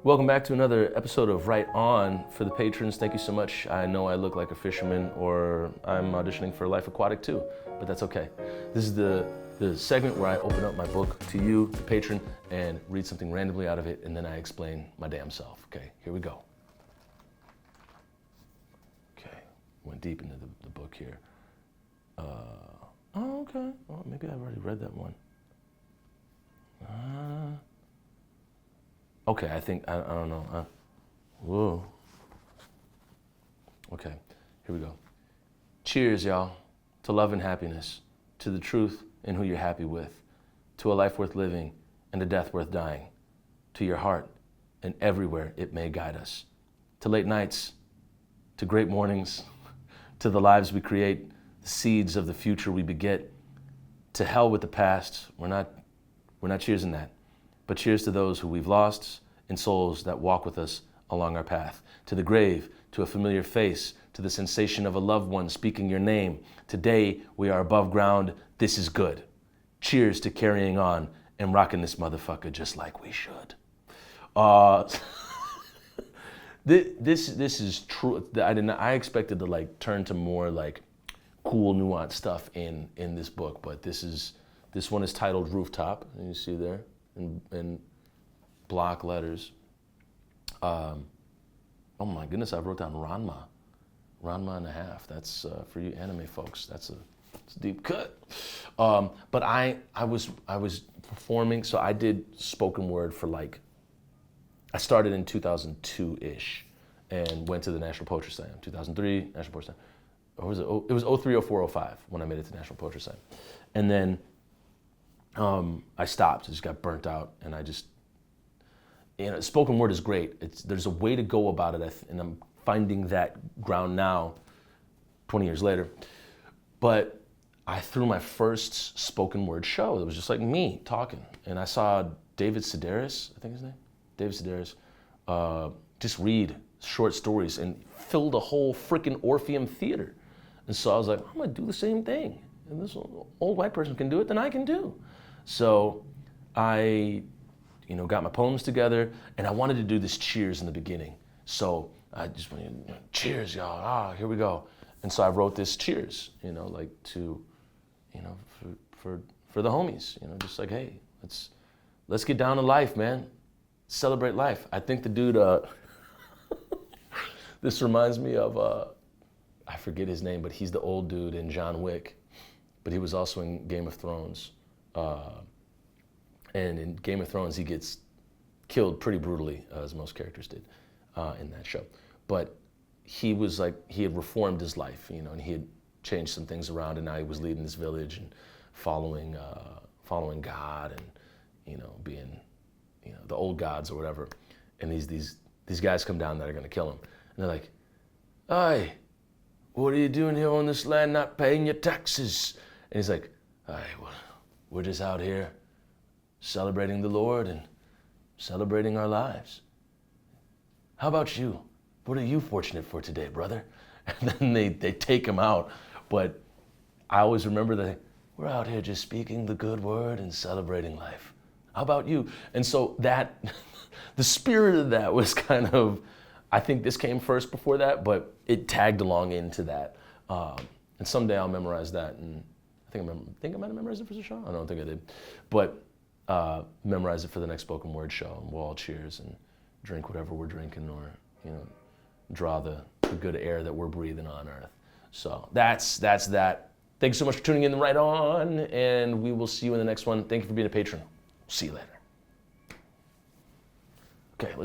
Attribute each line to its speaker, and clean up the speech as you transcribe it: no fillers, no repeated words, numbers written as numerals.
Speaker 1: Welcome back to another episode of Right On. For the patrons, thank you so much. I know I look like a fisherman or I'm auditioning for Life Aquatic too, but that's okay. This is the segment where I open up my book to you, the patron, and read something randomly out of it, and then I explain my damn self. Okay, here we go. Okay, went deep into the book here. Okay. Well, maybe I've already read that one. Okay, I think, I don't know. Whoa. Okay, here we go. Cheers, y'all, to love and happiness, to the truth and who you're happy with, to a life worth living and a death worth dying, to your heart and everywhere it may guide us, to late nights, to great mornings, to the lives we create, the seeds of the future we beget, to hell with the past. We're not cheersing that. But cheers to those who we've lost and souls that walk with us along our path. To the grave, to a familiar face, to the sensation of a loved one speaking your name. Today, we are above ground. This is good. Cheers to carrying on and rocking this motherfucker just like we should. This is true. I expected to like turn to more like cool, nuanced stuff in this book, but this one is titled Rooftop, and you see there in block letters. Oh my goodness, I wrote down Ranma and a half. That's for you anime folks. That's a deep cut. But I was performing, so I did spoken word for I started in 2002-ish and went to the National Poetry Slam. 2003, National Poetry Slam. Or was it? It was 03, 04, 05 when I made it to National Poetry Slam. And then I stopped. I just got burnt out, and I just, spoken word is great. There's a way to go about it, and I'm finding that ground now, 20 years later. But I threw my first spoken word show. It was just like me talking, and I saw David Sedaris, I think his name, David Sedaris, just read short stories and filled a whole freaking Orpheum Theater. And so I was like, I'm gonna do the same thing. And this old white person can do it, then I can do. So I, got my poems together, and I wanted to do this cheers in the beginning. So I just went, cheers, y'all, here we go. And so I wrote this cheers, for the homies, just like, hey, let's get down to life, man. Celebrate life. I think the dude, this reminds me of, I forget his name, but he's the old dude in John Wick, but he was also in Game of Thrones. And in Game of Thrones, he gets killed pretty brutally, as most characters did in that show. But he was he had reformed his life, and he had changed some things around, and now he was leading this village and following God and, being, the old gods or whatever. And these guys come down that are gonna kill him. And they're like, "Hey, what are you doing here on this land not paying your taxes?" And he's like, "Hey, well, we're just out here celebrating the Lord and celebrating our lives. How about you? What are you fortunate for today, brother?" And then they take him out. But I always remember that we're out here just speaking the good word and celebrating life. How about you? And so that, the spirit of that was kind of, I think this came first before that, but it tagged along into that. And someday I'll memorize that, and I think I might have memorized it for the show. I don't think I did, but memorize it for the next spoken word show, and we'll all cheers and drink whatever we're drinking, or draw the good air that we're breathing on Earth. So that's that. Thanks so much for tuning in to Right On, and we will see you in the next one. Thank you for being a patron. See you later.